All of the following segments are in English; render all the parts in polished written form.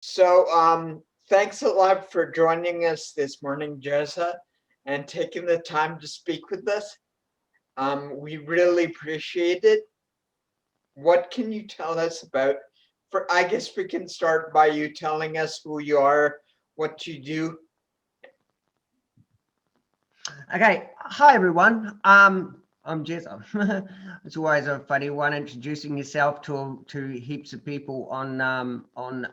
Thanks a lot for joining us this morning, Jezza, and taking the time to speak with us. We really appreciate it. What can you tell us about? I guess we can start by you telling us who you are, what you do. Okay, hi everyone. I'm Jezza. It's always a funny one introducing yourself to heaps of people on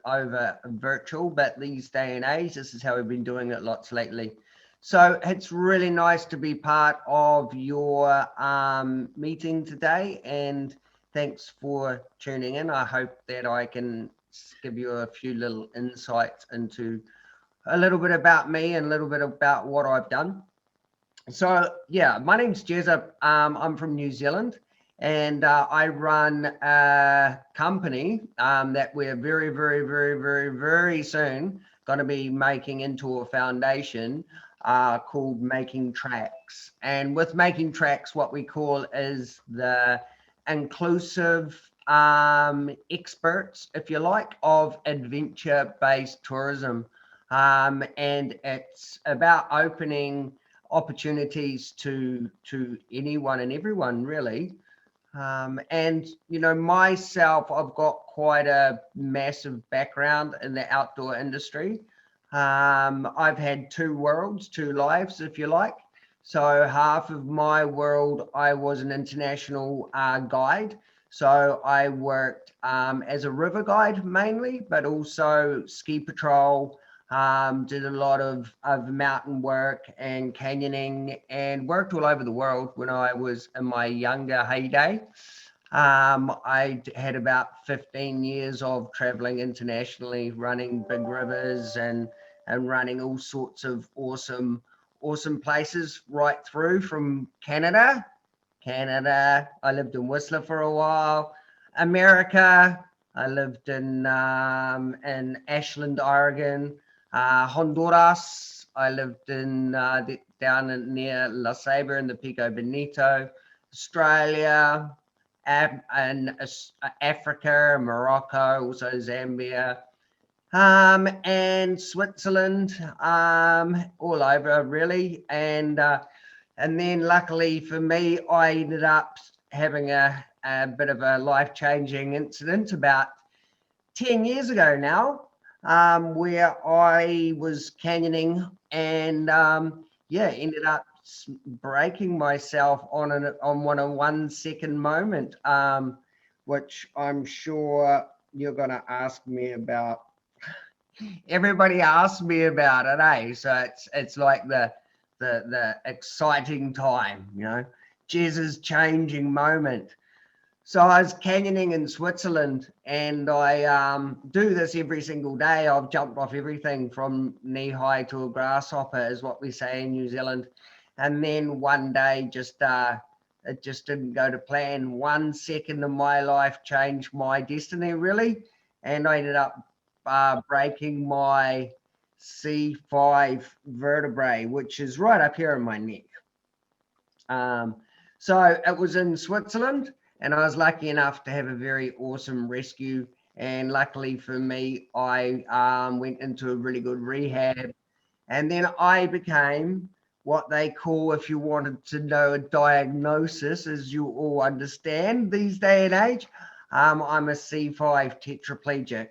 over virtual, but these day and age, this is how we've been doing it lots lately. So it's really nice to be part of your meeting today, and thanks for tuning in. I hope that I can give you a few little insights into a little bit about me and a little bit about what I've done. So yeah, my name's Jezza. I'm from New Zealand, and I run a company that we're very soon going to be making into a foundation called Making Trax. And with Making Trax, what we call is the inclusive experts, if you like, of adventure-based tourism. And it's about opening opportunities to anyone and everyone really. And you know, myself, I've got quite a massive background in the outdoor industry. I've had two worlds, two lives, if you like. So half of my world, I was an international guide. So I worked as a river guide mainly, but also ski patrol, did a lot of mountain work and canyoning, and worked all over the world when I was in my younger heyday. I had about 15 years of traveling internationally, running big rivers and running all sorts of awesome places right through from Canada. I lived in Whistler for a while. America. I lived in Ashland, Oregon. Honduras. I lived in down near La Ceiba in the Pico Benito. Australia, and Africa, Morocco, also Zambia, and Switzerland, all over really. And then luckily for me, I ended up having a bit of a life-changing incident about 10 years ago now, where I was canyoning and ended up breaking myself on a 1 second moment, which I'm sure you're going to ask me about. Everybody asks me about it, eh? So it's like the exciting time, you know, Jez's changing moment. So I was canyoning in Switzerland, and I do this every single day. I've jumped off everything from knee high to a grasshopper, is what we say in New Zealand. And then one day, it just didn't go to plan. 1 second of my life changed my destiny, really, and I ended up breaking my C5 vertebrae, which is right up here in my neck. So it was in Switzerland, and I was lucky enough to have a very awesome rescue. And luckily for me, I went into a really good rehab, and then I became what they call, if you wanted to know a diagnosis, as you all understand these day and age, I'm a C5 tetraplegic.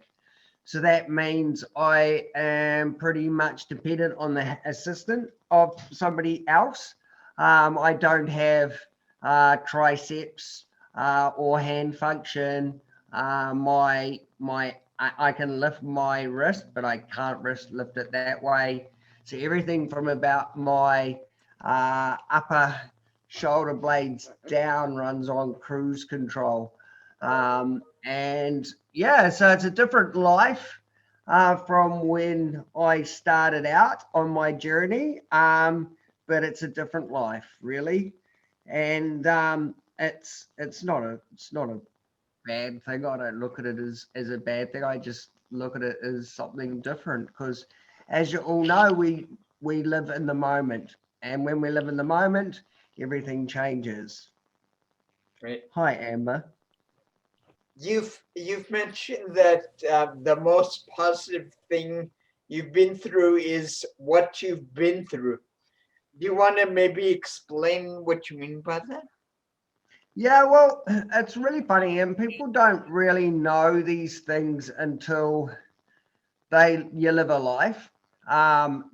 So that means I am pretty much dependent on the assistance of somebody else. I don't have triceps or hand function. I can lift my wrist, but I can't lift it that way. So everything from about my upper shoulder blades down runs on cruise control. And yeah, so it's a different life from when I started out on my journey, but it's a different life, really. And it's not a bad thing. I don't look at it as a bad thing. I just look at it as something different because, as you all know, we live in the moment, and when we live in the moment, everything changes. Right. Hi, Amber. You've mentioned that the most positive thing you've been through is what you've been through. Do you want to maybe explain what you mean by that? Yeah, well, it's really funny, and people don't really know these things until you live a life,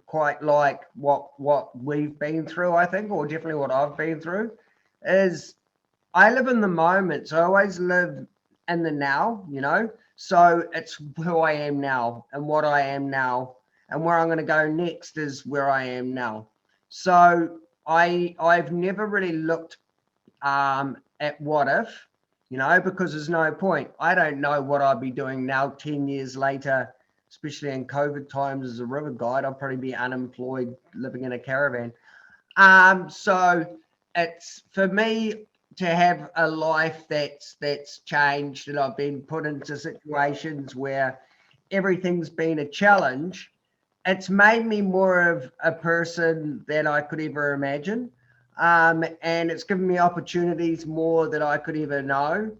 quite like what we've been through, I think, or definitely what I've been through, is I live in the moment. So I always live in the now, So it's who I am now and what I am now, and where I'm going to go next is where I am now. So I've never really looked at what if, because there's no point. I don't know what I'd be doing now 10 years later, especially in COVID times as a river guide. I'll probably be unemployed living in a caravan. So it's for me to have a life that's changed, and I've been put into situations where everything's been a challenge. It's made me more of a person than I could ever imagine. And it's given me opportunities more than I could ever know.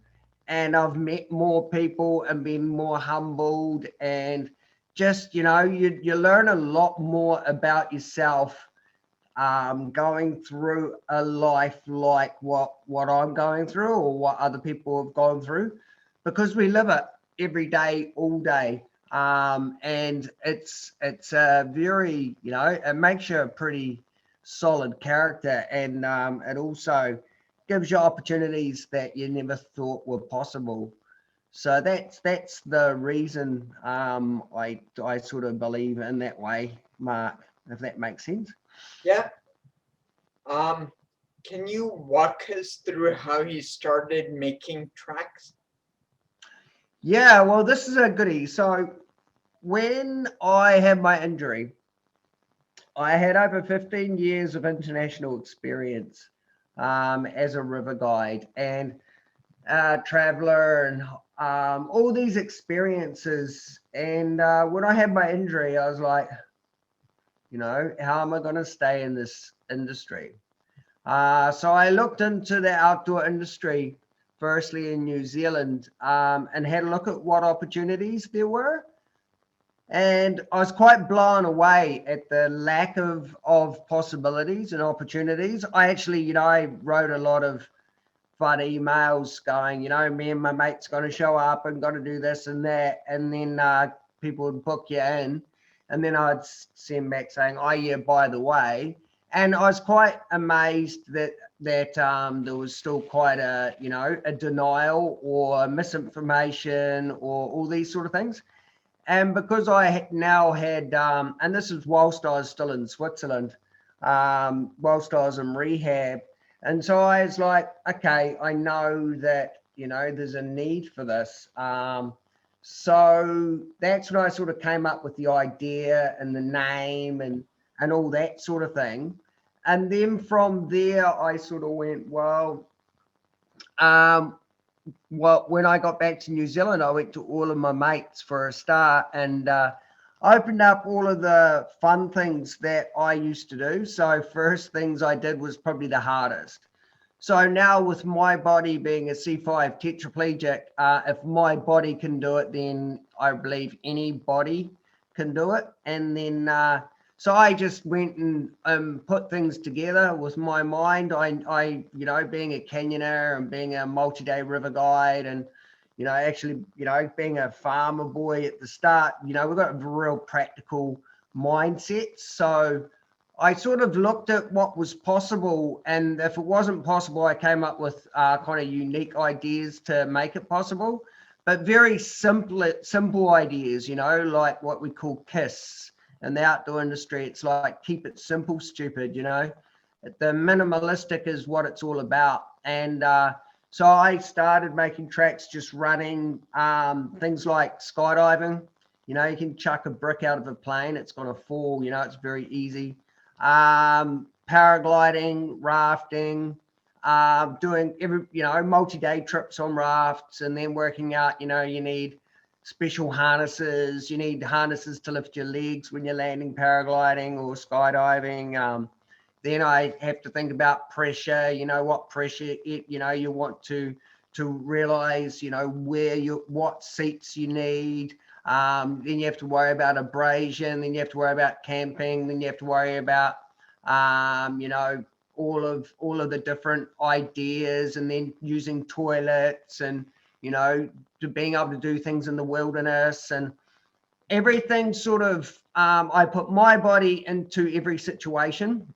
And I've met more people and been more humbled, and just, you learn a lot more about yourself going through a life like what I'm going through or what other people have gone through, because we live it every day, all day. And it's a very, it makes you a pretty solid character, and it also gives you opportunities that you never thought were possible. So that's the reason I sort of believe in that way, Mark, if that makes sense. Yeah. Um, can you walk us through how you started making tracks? Yeah, well, this is a goodie. So when I had my injury, I had over 15 years of international experience as a river guide and traveler, and all these experiences. And when I had my injury, I was like, how am I going to stay in this industry? So I looked into the outdoor industry, firstly in New Zealand, and had a look at what opportunities there were. And I was quite blown away at the lack of possibilities and opportunities. I actually, I wrote a lot of fun emails going, me and my mate's going to show up and going to do this and that. And then people would book you in. And then I'd send back saying, oh, yeah, by the way. And I was quite amazed that there was still quite a denial or misinformation or all these sort of things. And because I now had, and this is whilst I was still in Switzerland, whilst I was in rehab. And so I was like, okay, I know that, there's a need for this. So that's when I sort of came up with the idea and the name and all that sort of thing. And then from there, I sort of went, um, when I got back to New Zealand, I went to all of my mates for a start, and opened up all of the fun things that I used to do. So first things I did was probably the hardest. So now with my body being a C5 tetraplegic, if my body can do it, then I believe any body can do it. And then so I just went and put things together with my mind. Being a canyoneer and being a multi-day river guide, and actually, being a farmer boy at the start, we've got a real practical mindset. So I sort of looked at what was possible, and if it wasn't possible, I came up with kind of unique ideas to make it possible, but very simple ideas, like what we call KISS in the outdoor industry. It's like keep it simple, stupid. The minimalistic is what it's all about. And so I started making tracks, just running things like skydiving. You can chuck a brick out of a plane, it's going to fall. It's very easy. Paragliding, rafting, doing multi-day trips on rafts, and then working out, you need special harnesses. You need harnesses to lift your legs when you're landing paragliding or skydiving. Then I have to think about pressure, what pressure you want to to realize, what seats you need. Then you have to worry about abrasion, then you have to worry about camping, then you have to worry about, all of the different ideas, and then using toilets, and, to being able to do things in the wilderness, and everything sort of, I put my body into every situation.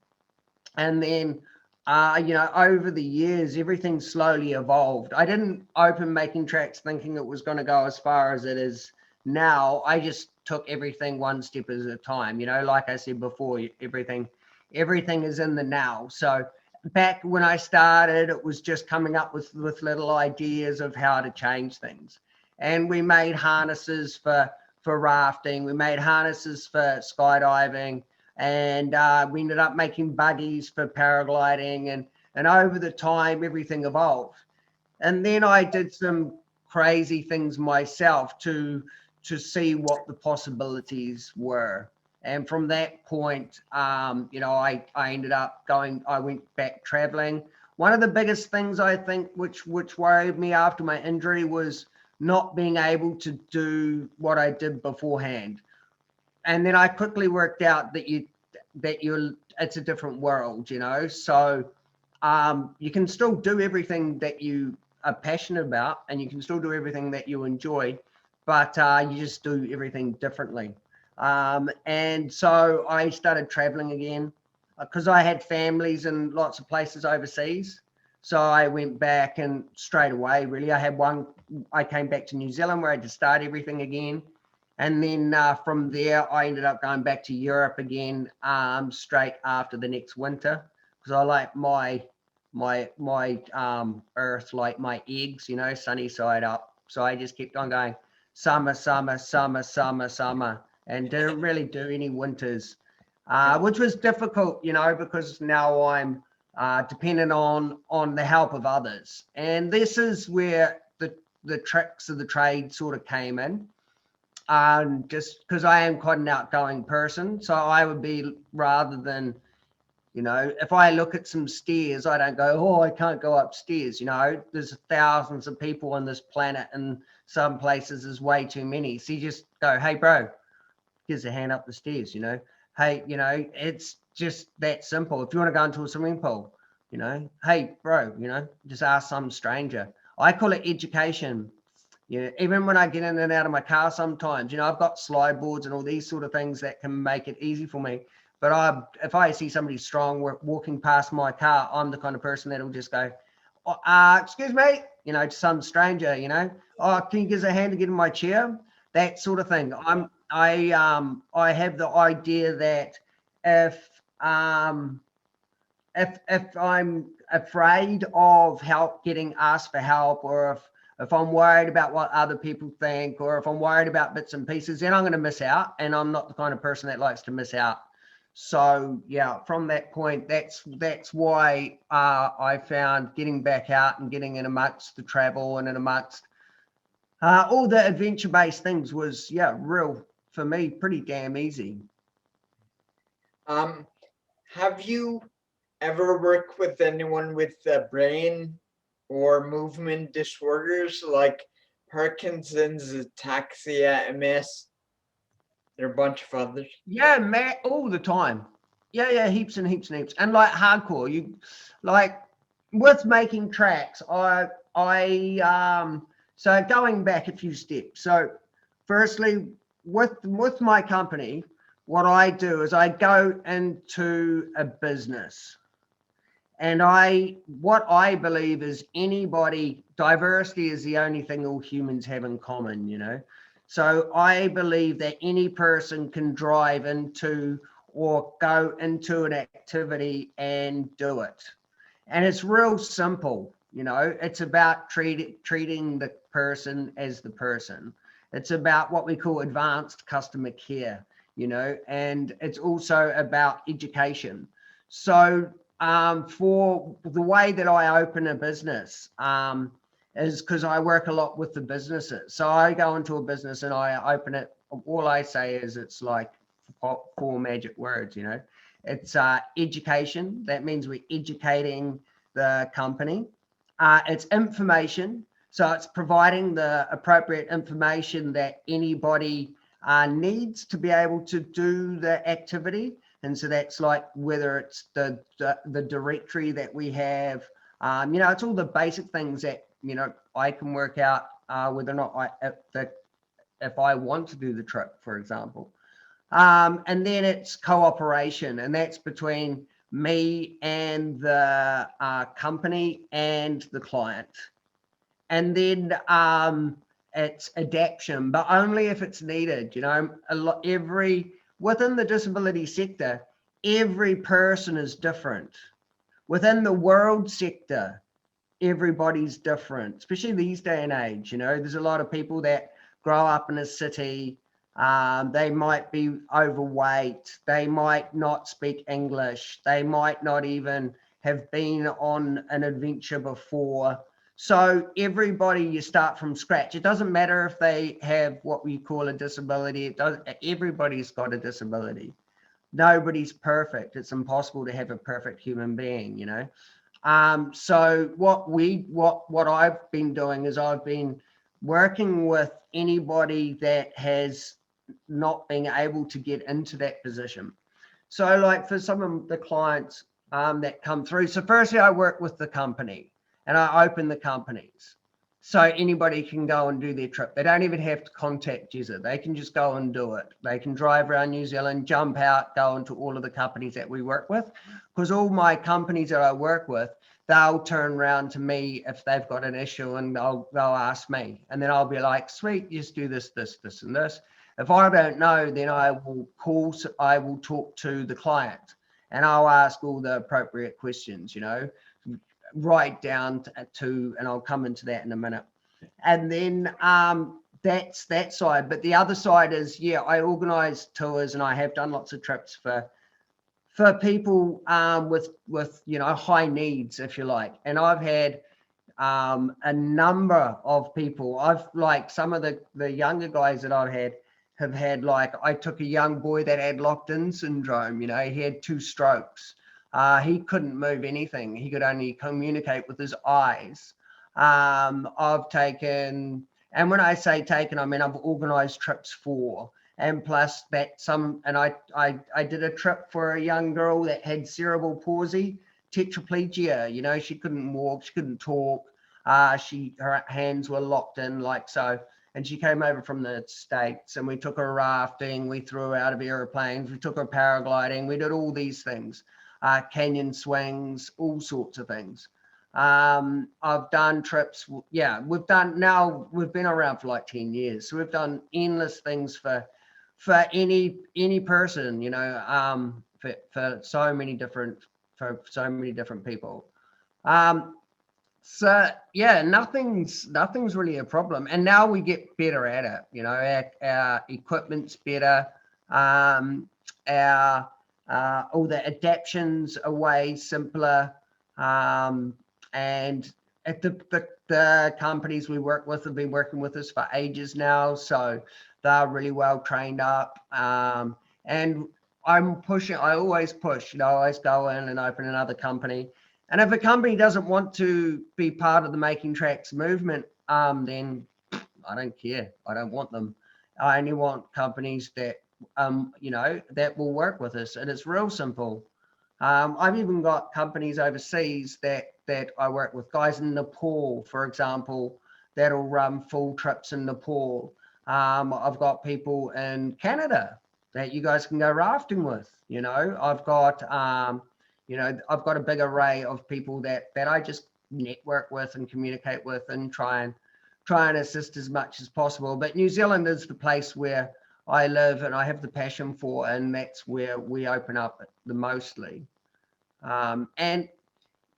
And then, over the years, everything slowly evolved. I didn't open making tracks thinking it was going to go as far as it is now. I just took everything one step at a time. Like I said before, everything is in the now. So back when I started, it was just coming up with little ideas of how to change things. And we made harnesses for rafting. We made harnesses for skydiving. And we ended up making buggies for paragliding, and over the time everything evolved. And then I did some crazy things myself to see what the possibilities were. And from that point, I ended up I went back traveling. One of the biggest things I think which worried me after my injury was not being able to do what I did beforehand. And then I quickly worked out that it's a different world, so you can still do everything that you are passionate about, and you can still do everything that you enjoy, but you just do everything differently. And so I started traveling again because I had families in lots of places overseas. So I went back, and straight away, really, I came back to New Zealand where I had to start everything again. And then from there, I ended up going back to Europe again, straight after the next winter, because I like my earth like my eggs, sunny side up. So I just kept on going summer, summer, summer, summer, summer, and didn't really do any winters, which was difficult, because now I'm dependent on the help of others. And this is where the tricks of the trade sort of came in. Just because I am quite an outgoing person. So I would be, rather than, if I look at some stairs, I don't go, oh, I can't go upstairs. There's thousands of people on this planet, and some places there's way too many. So you just go, hey, bro, here's a hand up the stairs, Hey, it's just that simple. If you want to go into a swimming pool, hey, bro, just ask some stranger. I call it education. Even when I get in and out of my car sometimes, I've got slide boards and all these sort of things that can make it easy for me. But if I see somebody strong walking past my car, I'm the kind of person that'll just go, excuse me, to some stranger, oh, can you give us a hand to get in my chair? That sort of thing. I have the idea that if I'm afraid of getting asked for help, or if I'm worried about what other people think, or if I'm worried about bits and pieces, then I'm going to miss out. And I'm not the kind of person that likes to miss out. So yeah, from that point, that's why I found getting back out and getting in amongst the travel and in amongst all the adventure-based things was, real, for me, pretty damn easy. Have you ever worked with anyone with brain or movement disorders like Parkinson's, Ataxia, MS? There are a bunch of others. Yeah, man, all the time. Yeah, heaps and heaps and heaps. And like hardcore, you like with making tracks, so going back a few steps. So firstly, with my company, what I do is I go into a business, and what I believe is diversity is the only thing all humans have in common, So I believe that any person can drive into or go into an activity and do it. And it's real simple, it's about treating the person as the person. It's about what we call advanced customer care, and it's also about education. So for the way that I open a business, is because I work a lot with the businesses. So I go into a business and I open it. All I say is it's like four magic words, It's education. That means we're educating the company. It's information. So it's providing the appropriate information that anybody needs to be able to do the activity. And so that's like whether it's the directory that we have, it's all the basic things that, I can work out whether or not if I want to do the trip, for example. And then it's cooperation, and that's between me and the company and the client. And then it's adaptation, but only if it's needed. Within the disability sector, every person is different. Within the world sector, everybody's different, especially these day and age. There's a lot of people that grow up in a city. They might be overweight. They might not speak English. They might not even have been on an adventure before. So everybody, you start from scratch. It doesn't matter if they have what we call a disability. Everybody's got a disability. Nobody's perfect. It's impossible to have a perfect human being, So what I've been doing is I've been working with anybody that has not been able to get into that position. So like for some of the clients that come through. So firstly, I work with the company and I open the companies. So anybody can go and do their trip. They don't even have to contact Jezza. They can just go and do it. They can drive around New Zealand, jump out, go into all of the companies that we work with. Because all my companies that I work with, they'll turn around to me if they've got an issue and they'll ask me. And then I'll be like, sweet, just do this, this, this, and this. If I don't know, then I will talk to the client and I'll ask all the appropriate questions, right down to, and I'll come into that in a minute. And then that's that side. But the other side is, I organize tours and I have done lots of trips for people with high needs, if you like. And I've had a number of people. I've like some of the younger guys that I've had have had, like, I took a young boy that had locked-in syndrome. He had 2 strokes. He couldn't move anything. He could only communicate with his eyes. I've taken, and when I say taken, I mean I've organized trips for, and plus that I did a trip for a young girl that had cerebral palsy, tetraplegia. She couldn't walk, she couldn't talk. Her hands were locked in like so. And she came over from the States and we took her rafting, we threw her out of airplanes, we took her paragliding, we did all these things, canyon swings, all sorts of things. I've done trips. We've been around for like 10 years. So we've done endless things for any person, for so many different people. So nothing's really a problem. And now we get better at it. Our equipment's better. All the adaptations are way simpler. And at the companies we work with have been working with us for ages now, so they're really well trained up. And I always push. I always go in and open another company. And if a company doesn't want to be part of the Making Trax movement, then I don't care. I don't want them. I only want companies that, that will work with us. And it's real simple. I've even got companies overseas that I work with, guys in Nepal, for example, that'll run full trips in Nepal. I've got people in Canada that you guys can go rafting with. I've got a big array of people that I just network with and communicate with and try and assist as much as possible. But New Zealand is the place where I live and I have the passion for, and that's where we open up the mostly. And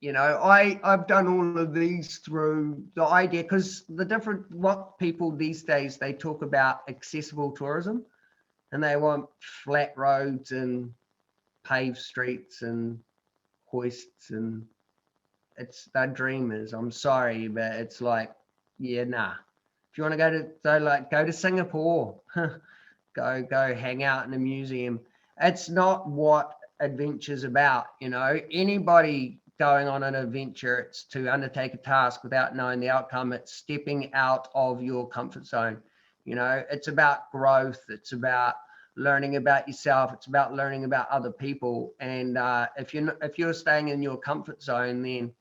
I've done all of these through the idea, because what people these days, they talk about accessible tourism and they want flat roads and paved streets and hoists, and they're dreamers. I'm sorry, but it's like, nah. If you want to go to Singapore, go hang out in a museum. It's not what adventure's about. Anybody going on an adventure. It's to undertake a task without knowing the outcome. It's stepping out of your comfort zone. You know, it's about growth. It's about learning about yourself. It's about learning about other people. And if you're staying in your comfort zone, then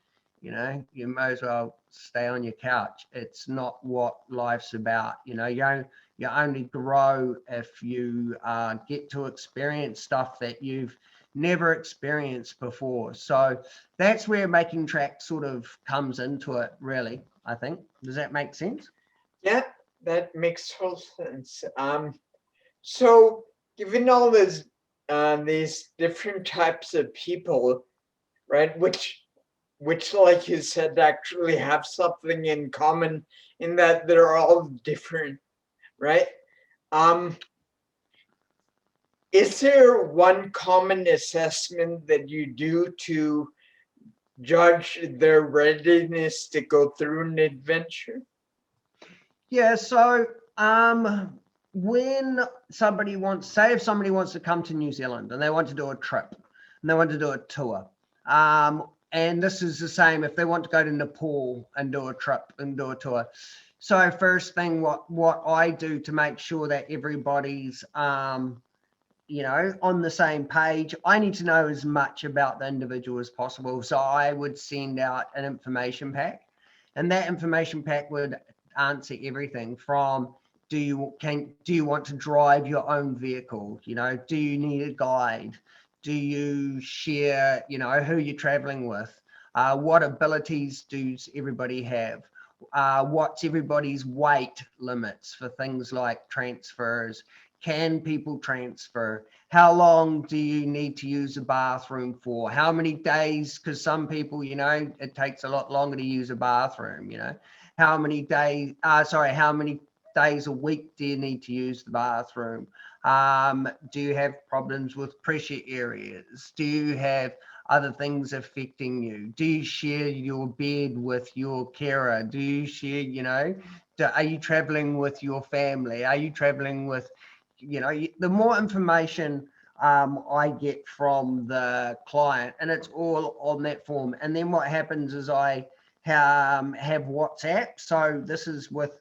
you know you may as well stay on your couch. It's not what life's about. You know, you only grow if you get to experience stuff that you've never experienced before. So that's where making tracks sort of comes into it, really, I think. Does that make sense? Yeah, that makes total sense. So given all these different types of people, right, which like you said actually have something in common in that they're all different, right? Um, is there one common assessment that you do to judge their readiness to go through an adventure? Yeah, so when somebody wants, say if somebody wants to come to New Zealand and they want to do a trip and they want to do a tour, and this is the same if they want to go to Nepal and do a trip and do a tour. So first thing, what I do to make sure that everybody's you know, on the same page, I need to know as much about the individual as possible. So I would send out an information pack, and that information pack would answer everything from do you want to drive your own vehicle? You know, do you need a guide? Do you share, you know, who you're traveling with? What abilities does everybody have? What's everybody's weight limits for things like transfers? Can people transfer? How long do you need to use a bathroom for? How many days? Because some people, you know, it takes a lot longer to use a bathroom, you know. How many days, how many days a week do you need to use the bathroom? Do you have problems with pressure areas? Do you have other things affecting you? Do you share your bed with your carer? Do you share, you know, are you traveling with your family? Are you traveling with, you know, the more information I get from the client, and it's all on that form. And then what happens is I have WhatsApp. So this is with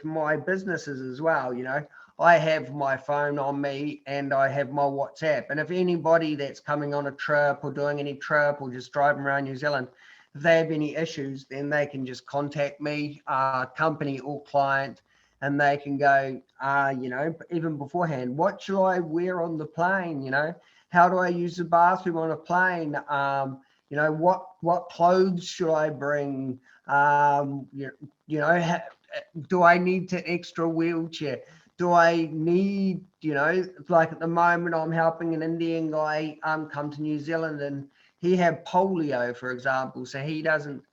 my businesses as well. You know, I have my phone on me and I have my WhatsApp. And if anybody that's coming on a trip or doing any trip or just driving around New Zealand, if they have any issues, then they can just contact me, company or client, and they can go, you know, even beforehand, what shall I wear on the plane? You know, how do I use the bathroom on a plane? You know, what clothes should I bring? You know, do I need an extra wheelchair? Do I need, you know, like at the moment I'm helping an Indian guy come to New Zealand, and he had polio, for example, so he doesn't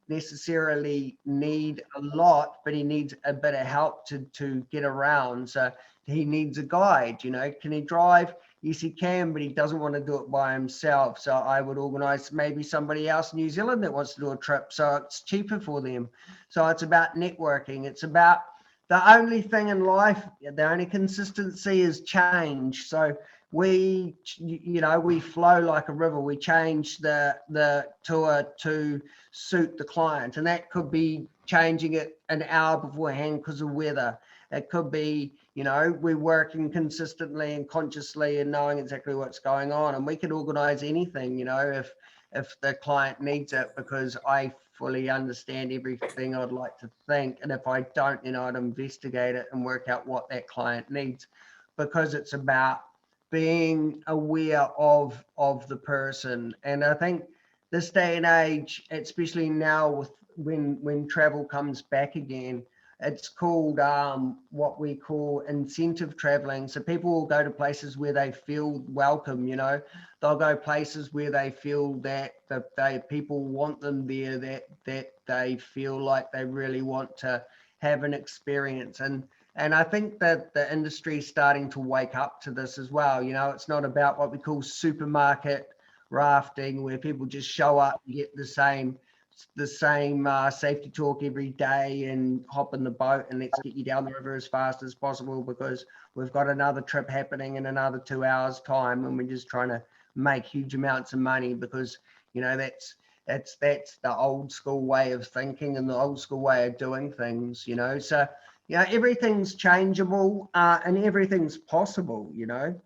necessarily need a lot, but he needs a bit of help to get around. So he needs a guide. You know, can he drive? Yes, he can, but he doesn't want to do it by himself. So I would organize maybe somebody else in New Zealand that wants to do a trip, so it's cheaper for them. So it's about networking. It's about the only thing in life, the only consistency is change. So we, you know, we flow like a river. We change the tour to suit the client, and that could be changing it an hour beforehand because of weather. It could be, you know, we're working consistently and consciously and knowing exactly what's going on, and we can organize anything, you know, if the client needs it, because I fully understand everything I'd like to think, and if I don't, you know, I'd investigate it and work out what that client needs, because it's about being aware of the person. And I think this day and age, especially now with when travel comes back again, it's called what we call incentive traveling. So people will go to places where they feel welcome, you know. They'll go places where they feel that people want them there, that they feel like they really want to have an experience. And I think that the industry is starting to wake up to this as well. You know, it's not about what we call supermarket rafting, where people just show up and get the same safety talk every day and hop in the boat and let's get you down the river as fast as possible because we've got another trip happening in another 2 hours time, and we're just trying to make huge amounts of money because, you know, that's the old school way of thinking and the old school way of doing things, you know. So, you know, everything's changeable, and everything's possible, you know.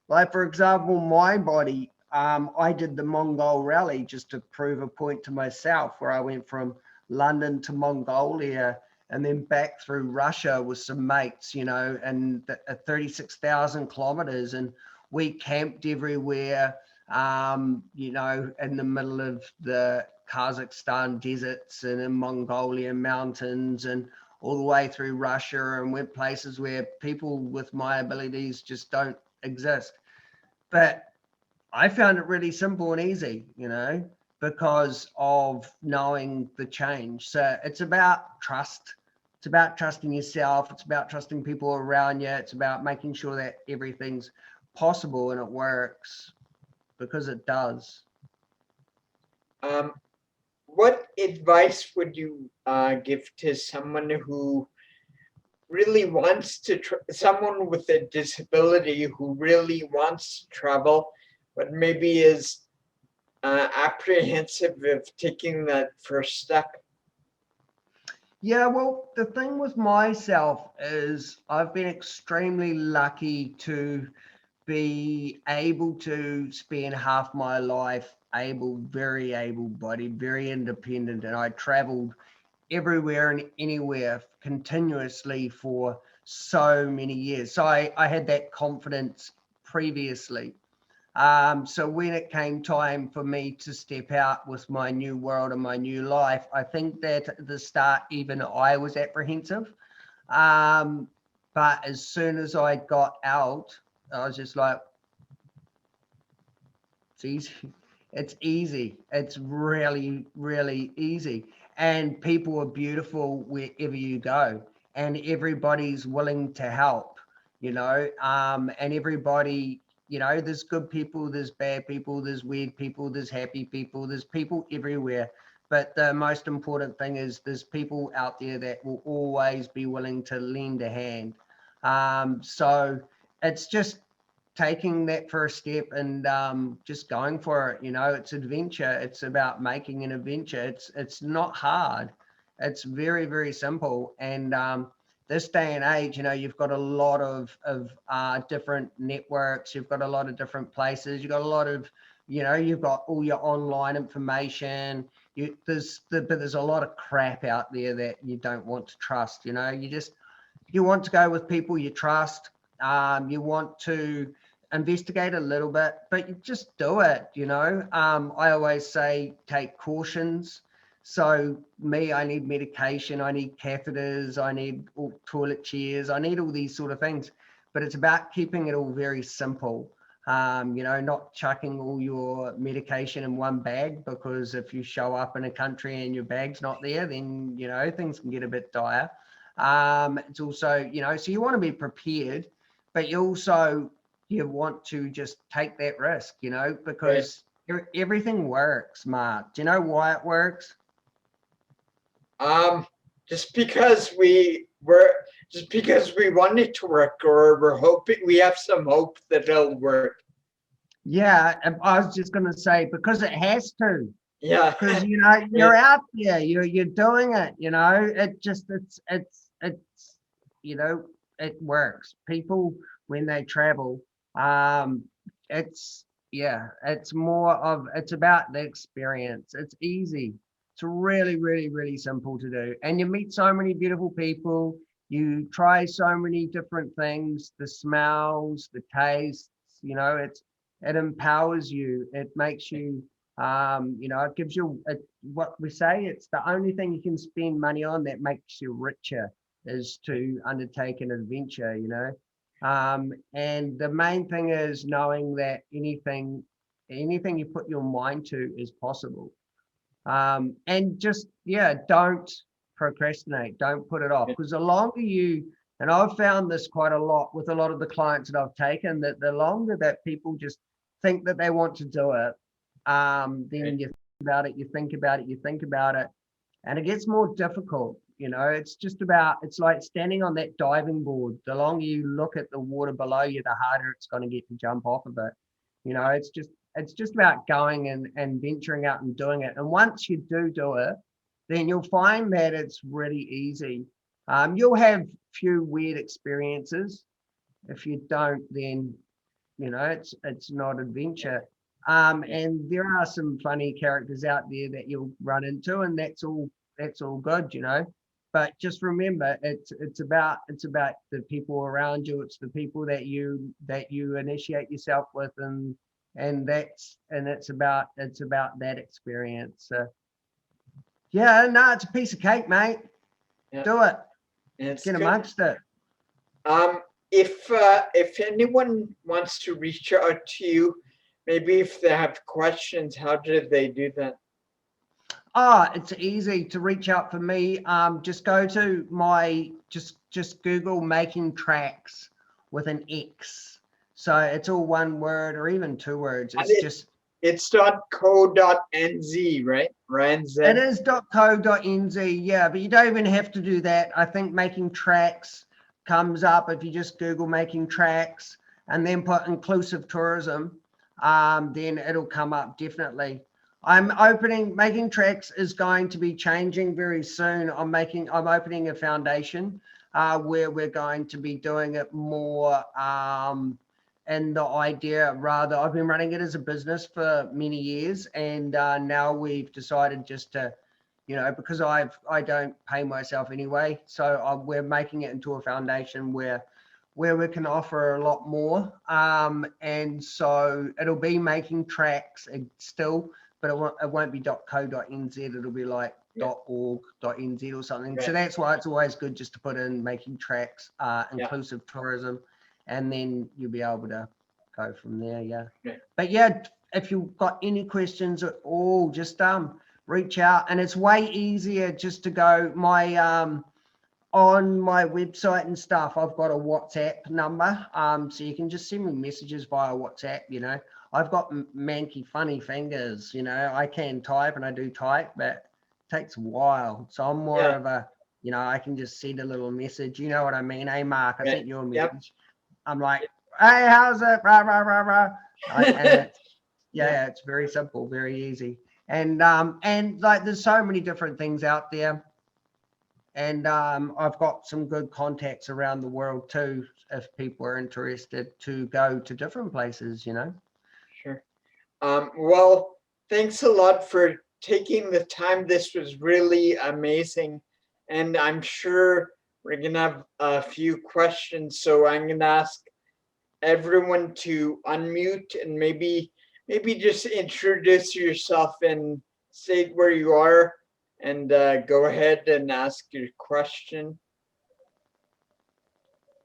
Like, for example, my body, I did the Mongol rally just to prove a point to myself, where I went from London to Mongolia and then back through Russia with some mates, you know, and 36,000 kilometers. And we camped everywhere, you know, in the middle of the Kazakhstan deserts and in Mongolian mountains and all the way through Russia, and went places where people with my abilities just don't exist. But I found it really simple and easy, you know, because of knowing the change. So it's about trust. It's about trusting yourself. It's about trusting people around you. It's about making sure that everything's possible and it works, because it does. Um, what advice would you give to someone who really wants to, someone with a disability who really wants to travel, but maybe is apprehensive of taking that first step? Yeah, well, the thing with myself is I've been extremely lucky to be able to spend half my life very able-bodied, very independent, and I traveled everywhere and anywhere continuously for so many years. So I had that confidence previously. So when it came time for me to step out with my new world and my new life, I think that at the start, even I was apprehensive. Um, but as soon as I got out, I was just like, it's easy. It's easy. It's really, really easy. And people are beautiful wherever you go. And everybody's willing to help, you know. And everybody, you know, there's good people, there's bad people, there's weird people, there's happy people, there's people everywhere. But the most important thing is there's people out there that will always be willing to lend a hand. So it's just taking that first step and just going for it. You know, it's adventure. It's about making an adventure. It's not hard. It's very, very simple. And this day and age, you know, you've got a lot of different networks. You've got a lot of different places. You've got a lot of, you know, you've got all your online information. But there's a lot of crap out there that you don't want to trust. You know, you want to go with people you trust. You want to investigate a little bit, but you just do it, you know. I always say take cautions. So me, I need medication, I need catheters, I need toilet chairs, I need all these sort of things. But it's about keeping it all very simple. You know, not chucking all your medication in one bag, because if you show up in a country and your bag's not there, then, you know, things can get a bit dire. It's also, you know, so you want to be prepared, but you want to just take that risk, you know, Right. because everything works, Mark. Do you know why it works? Um, just because we were, just because we want it to work, or we're hoping, we have some hope that it'll work. Yeah, I was just going to say, because it has to, Yeah. because, you know, you're Right. out there, you're doing it, you know, it's, you know, it works. People, when they travel, um, it's, yeah, it's about the experience. It's easy. It's really, really, really simple to do. And you meet so many beautiful people. You try so many different things, the smells, the tastes, you know, it empowers you. It makes you, you know, it gives you what we say, it's the only thing you can spend money on that makes you richer, is to undertake an adventure, you know. And the main thing is knowing that anything you put your mind to is possible. And just, yeah, don't procrastinate, don't put it off, because the longer you, and I've found this quite a lot with a lot of the clients that I've taken, that the longer that people just think that they want to do it, then you think about it, you think about it, you think about it, and it gets more difficult. You know, it's just about, it's like standing on that diving board. The longer you look at the water below you, the harder it's going to get to jump off of it. You know, it's just it's just about going and venturing out and doing it. And once you do it, then you'll find that it's really easy. You'll have few weird experiences. If you don't, then it's not adventure. And there are some funny characters out there that you'll run into, and that's all good, But just remember, it's about the people around you. It's the people that you initiate yourself with, and it's about that experience. So, yeah, no, it's a piece of cake, mate. Yeah. Do it. It's Get good. amongst it. If anyone wants to reach out to you, maybe if they have questions, how do they do that? Oh, it's easy to reach out for me. Just go to just Google Making Trax with an X. So it's all one word or even two words. It's .co.nz, right? It is .co.nz, yeah, but you don't even have to do that. I think Making Trax comes up if you just Google Making Trax and then put inclusive tourism, then it'll come up definitely. Making Trax is going to be changing very soon. I'm opening a foundation where we're going to be doing it more and the idea rather, I've been running it as a business for many years, and now we've decided just to, because I don't pay myself anyway, so we're making it into a foundation where we can offer a lot more, and so it'll be Making Trax still, but it won't be .co.nz. It'll be like .org.nz or something. Right. So that's why it's always good just to put in Making Trax, inclusive tourism, and then you'll be able to go from there. Yeah. But yeah, if you've got any questions at all, just reach out. And it's way easier just to go on my website and stuff. I've got a WhatsApp number, so you can just send me messages via WhatsApp. I've got manky funny fingers. I can type and I do type, but it takes a while. So I'm more of a, I can just send a little message. You know what I mean? Hey, Mark, I sent you a message. Yep. I'm like, hey, how's it? Rah, rah, rah, rah. And it's very simple, very easy. And like there's so many different things out there. And I've got some good contacts around the world too, if people are interested to go to different places, Sure. Well, thanks a lot for taking the time. This was really amazing. And I'm sure we're going to have a few questions. So I'm going to ask everyone to unmute and maybe just introduce yourself and say where you are, and go ahead and ask your question.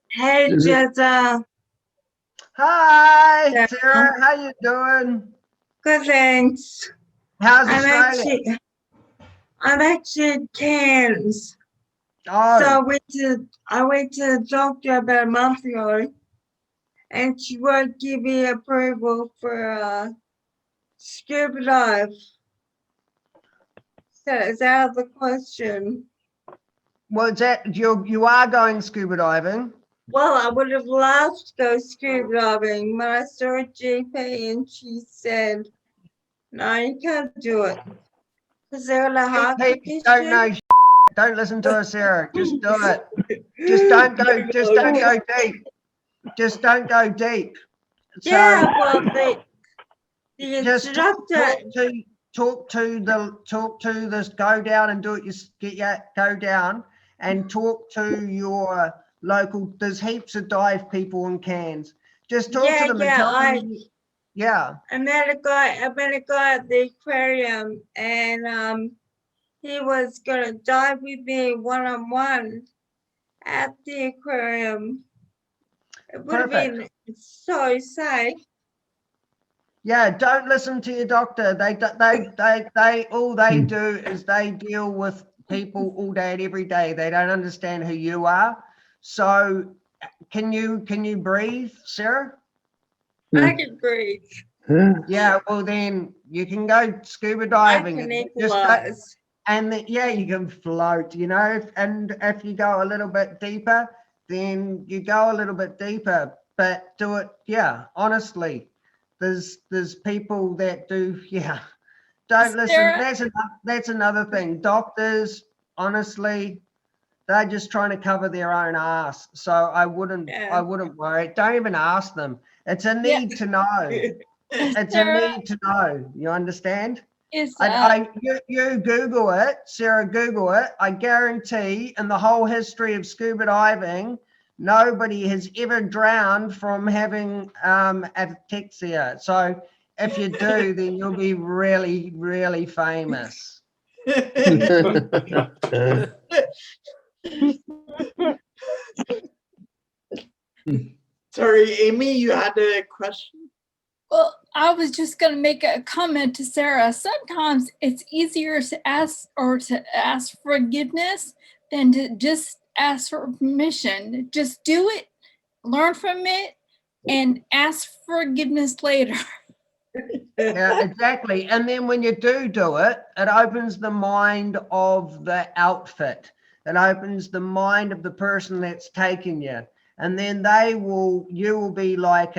Hey, Jezza. Hi, Sarah. How you doing? Good, thanks. How's Australia? I'm actually in Cairns. Oh. So I went to the doctor about a month ago, and she won't give me approval for scuba dive. So it's out of the question. Well, you are going scuba diving? Well, I would have loved to go scuba diving, but I saw a GP and she said, no, you can't do it. Because they're on a heart condition. Don't know. Don't listen to her, Sarah. Just do it. Just don't go deep. Just don't go deep. Yeah, well, the instructor. Talk to this. Go down and do it. Go down and talk to your local. There's heaps of dive people in Cairns. Just talk to them. I met a guy at the aquarium, and he was gonna dive with me one-on-one at the aquarium. It would have been so safe. Yeah, don't listen to your doctor. They all they do is they deal with people all day and every day. They don't understand who you are. So can you breathe, Sarah? I can breathe. Yeah, well then you can go scuba diving. I can equalize. You can float, and if you go a little bit deeper, then you go a little bit deeper, but do it, honestly. there's people that do, yeah. Don't listen. Sarah? That's another thing. Doctors, honestly, they're just trying to cover their own ass. So I wouldn't worry. Don't even ask them. It's a need to know. It's a Sarah, need to know. You understand? is You Google it, Sarah, Google it. I guarantee in the whole history of scuba diving, nobody has ever drowned from having ataxia. So if you do, then you'll be really, really famous. Sorry, Amy, you had a question? well, I was just going to make a comment to Sarah. Sometimes it's easier to ask forgiveness than to just ask for permission. Just do it, learn from it, and ask forgiveness later. Yeah, exactly. And then when you do it, it opens the mind of the outfit. It opens the mind of the person that's taking you. And then you will be like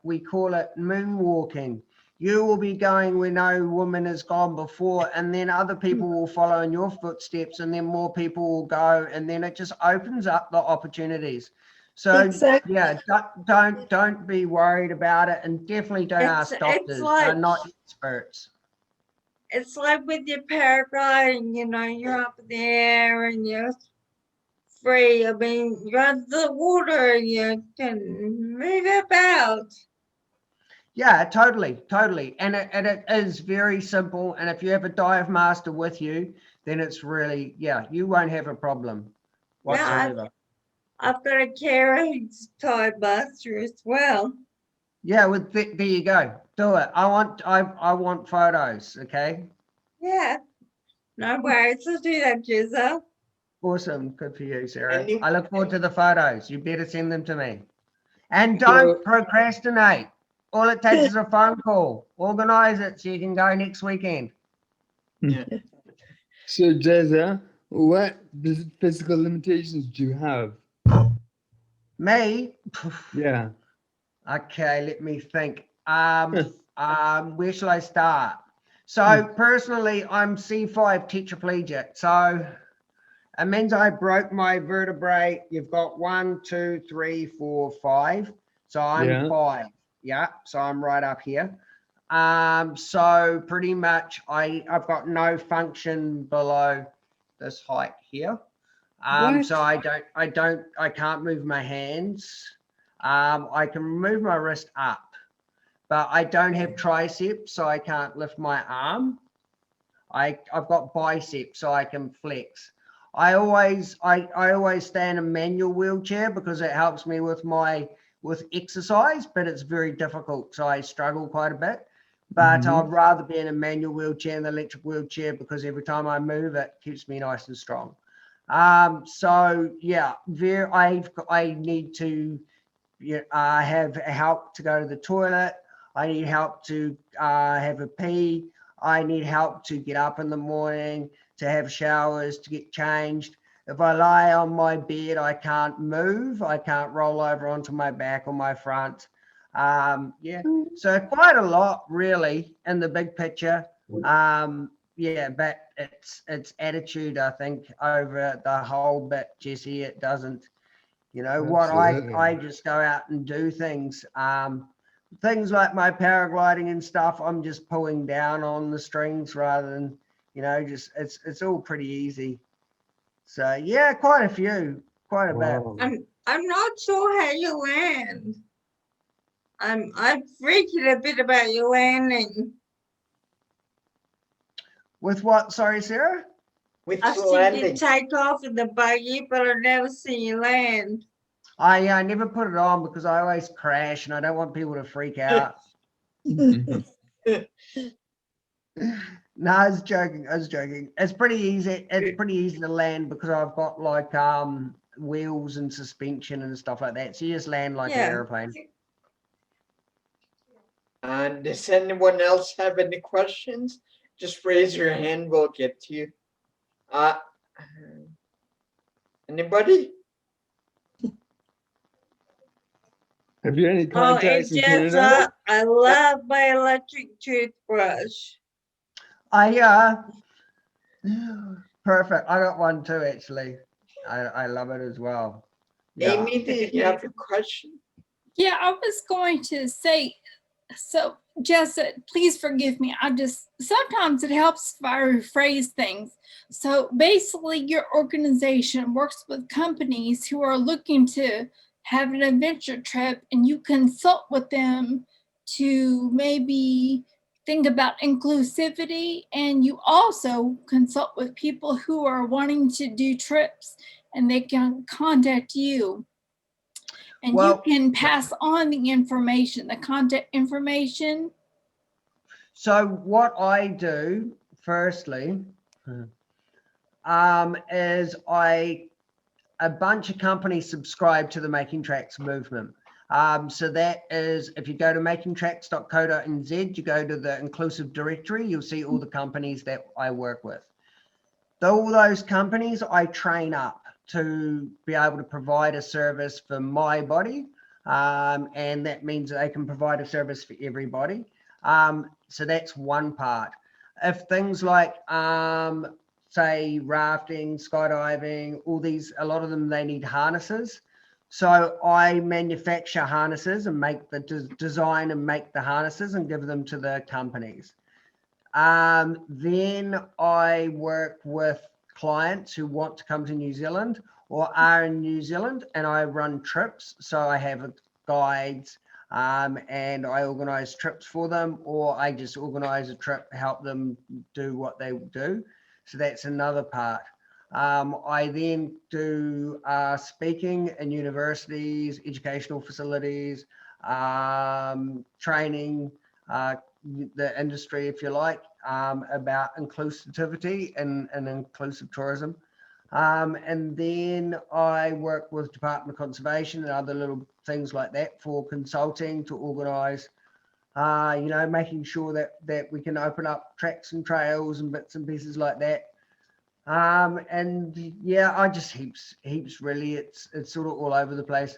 we call it moonwalking. You will be going where no woman has gone before, and then other people will follow in your footsteps, and then more people will go, and then it just opens up the opportunities. So Exactly. yeah, don't be worried about it, and definitely don't ask doctors. They're not experts. It's like with your paragliding, you're up in the air and you're free. I mean, you're under the water and you can move about. Yeah, totally. And it is very simple. And if you have a dive master with you, then it's really, you won't have a problem whatsoever. I've got a carriage dive master as well. Yeah, there you go. Do it. I want photos, okay? Yeah. No worries. I'll do that, Jezza. Awesome. Good for you, Sarah. And you- I look forward to the photos. You better send them to me. And don't procrastinate. All it takes is a phone call. Organize it so you can go next weekend. Yeah. So, Jezza, what physical limitations do you have? Me? Yeah. Okay, let me think. Where shall I start? So personally, I'm C5 tetraplegic. So it means I broke my vertebrae. You've got 1, 2, 3, 4, 5. So I'm 5. Yeah. So I'm right up here. So pretty much I've got no function below this height here. So I can't move my hands. I can move my wrist up, but I don't have triceps, so I can't lift my arm. I've got biceps, so I can flex. I always stay in a manual wheelchair because it helps me with exercise, but it's very difficult, so I struggle quite a bit. But I'd rather be in a manual wheelchair than an electric wheelchair because every time I move, it keeps me nice and strong. So yeah, I need to have help to go to the toilet. I need help to have a pee. I need help to get up in the morning, to have showers, to get changed. If I lie on my bed, I can't move. I can't roll over onto my back or my front. So quite a lot really in the big picture. But it's attitude, I think, over the whole bit, Jesse. It doesn't, I just go out and do things. Things like my paragliding and stuff, I'm just pulling down on the strings rather than, just it's all pretty easy. So yeah, quite a bit. I'm not sure how you land. I'm freaking a bit about your landing. With what? Sorry, Sarah? With I've the seen you landing. take off in the buggy, but I've never seen you land. I never put it on because I always crash and I don't want people to freak out. No, I was joking. It's pretty easy. It's pretty easy to land because I've got like wheels and suspension and stuff like that. So you just land like an airplane. And does anyone else have any questions? Just raise your hand. We'll get to you. Anybody? Have you any Oh, and contacts in Canada? Jezza, I love my electric toothbrush. I perfect. I got one too, actually. I love it as well. Yeah. Amy, did you have a question? Yeah, I was going to say, so Jessa, please forgive me. Sometimes it helps if I rephrase things. So basically, your organization works with companies who are looking to have an adventure trip, and you consult with them to maybe think about inclusivity, and you also consult with people who are wanting to do trips, and they can contact you. And Well, you can pass on the information, the contact information. So what I do firstly is a bunch of companies subscribe to the Making Trax movement. So that is, if you go to makingtrax.co.nz, you go to the inclusive directory, you'll see all the companies that I work with. All those companies I train up to be able to provide a service for my body. And that means they can provide a service for everybody. So that's one part. If things like, say, rafting, skydiving, a lot of them, they need harnesses. So I manufacture harnesses and make the design and make the harnesses and give them to the companies. Then I work with clients who want to come to New Zealand or are in New Zealand, and I run trips. So I have guides and I organize trips for them, or I just organize a trip, help them do what they do. So that's another part. I then do speaking in universities, educational facilities, training, the industry, if you like, about inclusivity and inclusive tourism. And then I work with Department of Conservation and other little things like that for consulting to organise, making sure that we can open up tracks and trails and bits and pieces like that. And yeah, I just heaps really. It's sort of all over the place.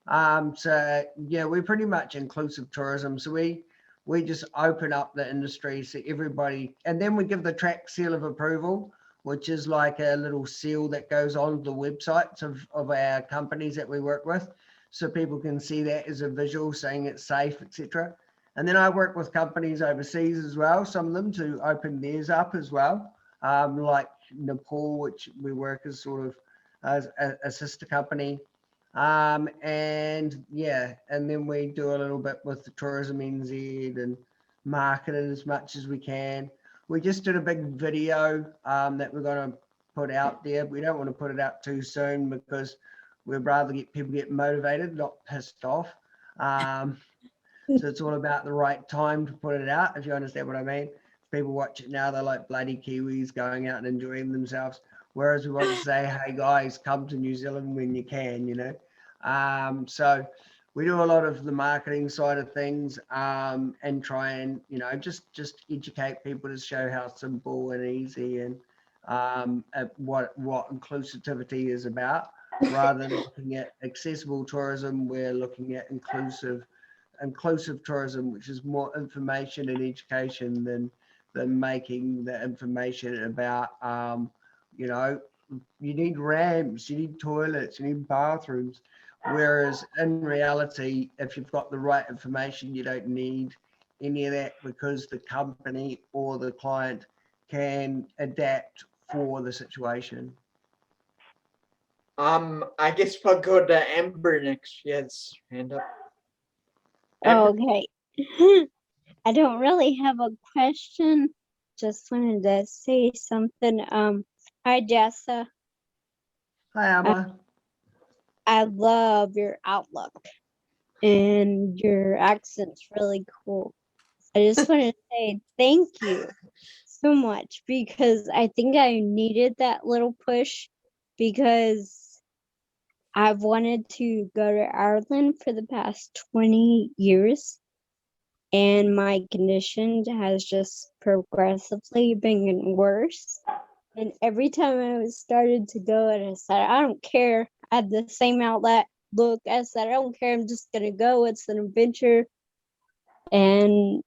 So yeah, we're pretty much inclusive tourism. So we just open up the industry so everybody, and then we give the Trax seal of approval, which is like a little seal that goes on the websites of our companies that we work with, so people can see that as a visual saying it's safe, etc. And then I work with companies overseas as well, some of them to open theirs up as well, like Nepal, which we work as sort of as a sister company. And yeah, and then we do a little bit with the Tourism NZ and market it as much as we can. We just did a big video that we're going to put out there. We don't want to put it out too soon because we'd rather get people get motivated, not pissed off. So it's all about the right time to put it out, if you understand what I mean. If people watch it now, they're like bloody Kiwis going out and enjoying themselves. Whereas we want to say, hey guys, come to New Zealand when you can, you know. So we do a lot of the marketing side of things, and try and, you know, just educate people to show how simple and easy and what inclusivity is about. Rather than looking at accessible tourism, we're looking at inclusive tourism, which is more information and education than making the information about, you know, you need ramps, you need toilets, you need bathrooms. Whereas in reality, if you've got the right information, you don't need any of that, because the company or the client can adapt for the situation. I guess we'll go to Amber next. She has hand up. Okay. I don't really have a question. Just wanted to say something. Hi, Jessa. Hi, Emma. I love your outlook and your accent's really cool. I just want to say thank you so much, because I think I needed that little push, because I've wanted to go to Ireland for the past 20 years. And my condition has just progressively been getting worse. And every time I was started to go, and I said, I don't care. I had the same outlet look. I said, I don't care. I'm just going to go. It's an adventure. And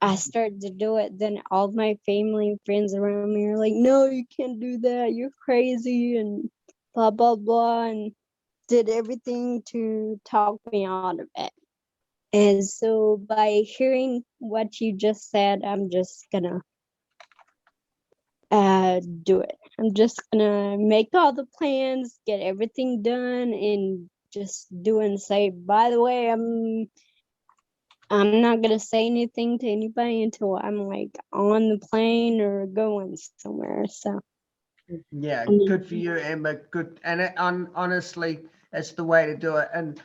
I started to do it. Then all my family and friends around me are like, no, you can't do that. You're crazy and blah, blah, blah. And did everything to talk me out of it. And so by hearing what you just said, I'm just gonna do it. I'm just gonna make all the plans, get everything done, and just do and say, by the way, I'm not gonna say anything to anybody until I'm like on the plane or going somewhere. So Yeah, I good for you, Amber. Good, and honestly, it's the way to do it. And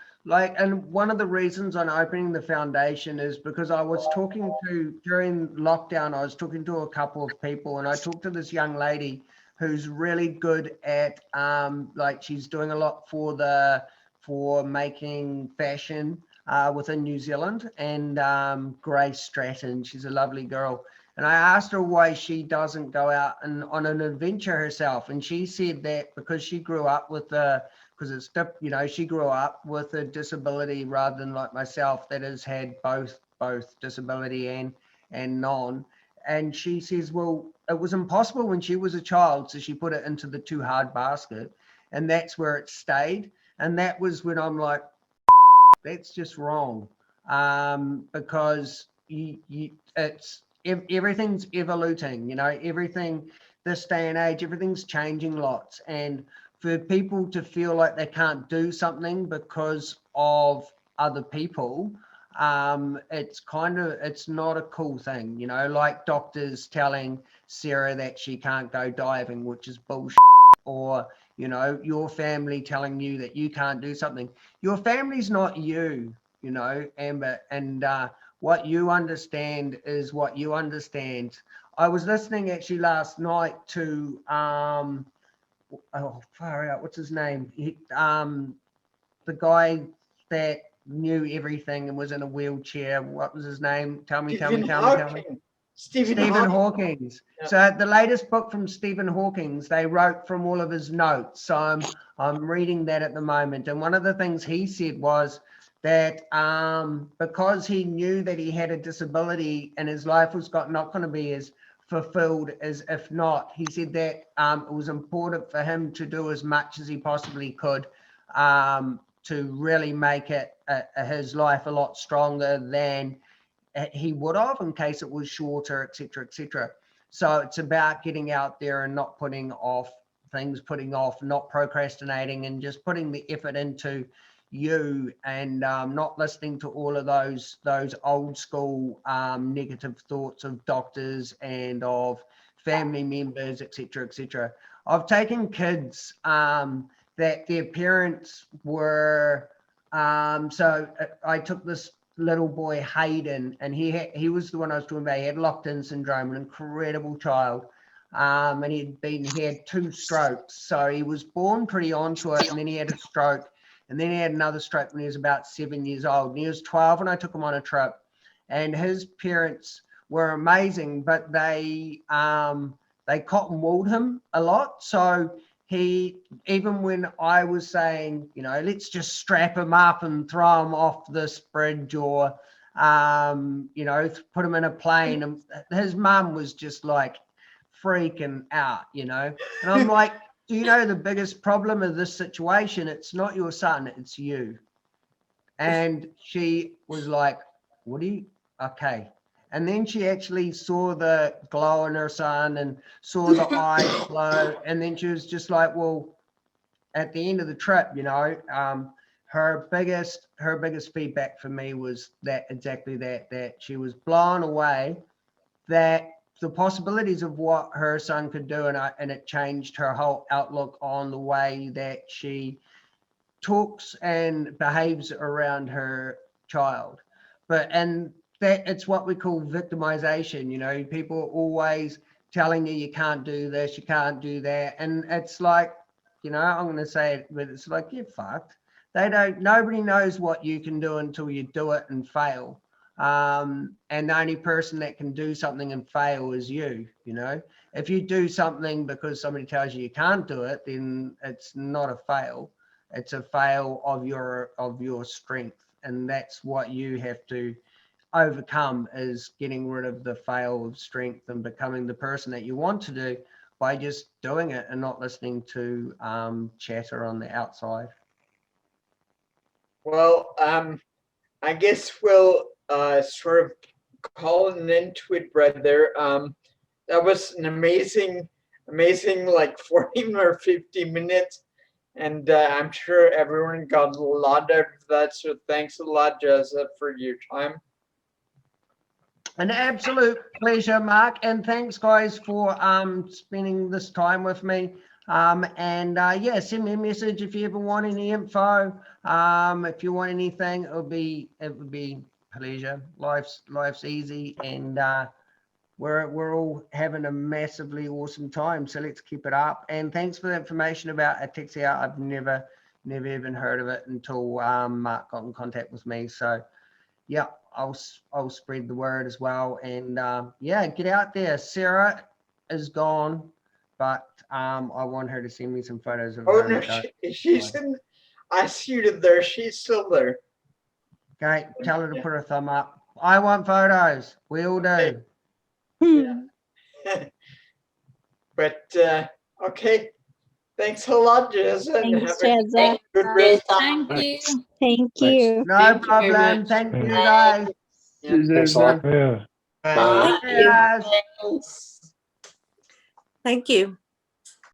one of the reasons on opening the foundation is because I was talking to during lockdown. I was talking to a couple of people, and I talked to this young lady who's really good at like she's doing a lot for making fashion within New Zealand, and Grace Stratton. She's a lovely girl. And I asked her why she doesn't go out and on an adventure herself. And she said that because she grew up with she grew up with a disability rather than like myself that has had both disability and non. And she says, well, it was impossible when she was a child. So she put it into the too hard basket. And that's where it stayed. And that was when I'm like, that's just wrong. Because everything's evoluting, everything this day and age, everything's changing lots. And for people to feel like they can't do something because of other people, it's not a cool thing, like doctors telling Sarah that she can't go diving, which is bullshit. Or your family telling you that you can't do something. Your family's not you, Amber, and what you understand is what you understand. I was listening actually last night to far out, what's his name? The guy that knew everything and was in a wheelchair. What was his name? Tell me. Stephen Hawking. Yeah. So the latest book from Stephen Hawking, they wrote from all of his notes. So I'm reading that at the moment. And one of the things he said was that because he knew that he had a disability and his life was not going to be as fulfilled as if not, he said that it was important for him to do as much as he possibly could to really make it his life a lot stronger than he would have in case it was shorter, etc., etc. So it's about getting out there and not putting off things, not procrastinating, and just putting the effort into you, and not listening to all of those old school negative thoughts of doctors and of family members, etc., etc. I've taken kids that their parents were so I took this little boy Hayden, and he was the one I was talking about. He had locked-in syndrome, an incredible child, and he had 2 strokes. So he was born pretty onto it, and then he had a stroke, and then he had another stroke when he was about 7 years old. And he was 12 when I took him on a trip, and his parents were amazing, but they cotton wooled him a lot. So even when I was saying, let's just strap him up and throw him off this bridge, or, put him in a plane, and his mum was just like freaking out, and I'm like, do you know the biggest problem of this situation? It's not your son, it's you. And she was like, okay. And then she actually saw the glow in her son and saw the eyes glow. And then she was just like, well, at the end of the trip, her biggest feedback for me was that she was blown away that the possibilities of what her son could do. And it changed her whole outlook on the way that she talks and behaves around her child. And that it's what we call victimization. People are always telling you can't do this, you can't do that, and it's like, I'm going to say it, but it's like, you're fucked. Nobody knows what you can do until you do it and fail. And the only person that can do something and fail is you. If you do something because somebody tells you can't do it, then it's not a fail. It's a fail of your strength, and that's what you have to overcome, is getting rid of the fail of strength and becoming the person that you want to do by just doing it and not listening to chatter on the outside. Well, I guess we'll sort of call an end to it right there. That was an amazing like 40 or 50 minutes. And I'm sure everyone got a lot out of that. So thanks a lot, Jezza, for your time. An absolute pleasure, Mark. And thanks, guys, for spending this time with me. Yeah, send me a message if you ever want any info. If you want anything, it would be a pleasure. Life's easy, and we're all having a massively awesome time. So let's keep it up. And thanks for the information about Ataxia. I've never even heard of it until Mark got in contact with me. So yeah, I'll spread the word as well. And yeah, get out there. Sarah is gone, but I want her to send me some photos of her. Oh no, she's in. I see her there. She's still there. Okay, tell her to put a thumb up. I want photos. We all do. Yeah. But okay. Thanks a lot, Jezza. And Thanks, have a Jezza. good rest. Thank you. Thank you. No Thank you very problem. much. Thank you, guys. Thanks a lot. Yeah. Bye. Yes. Thank you.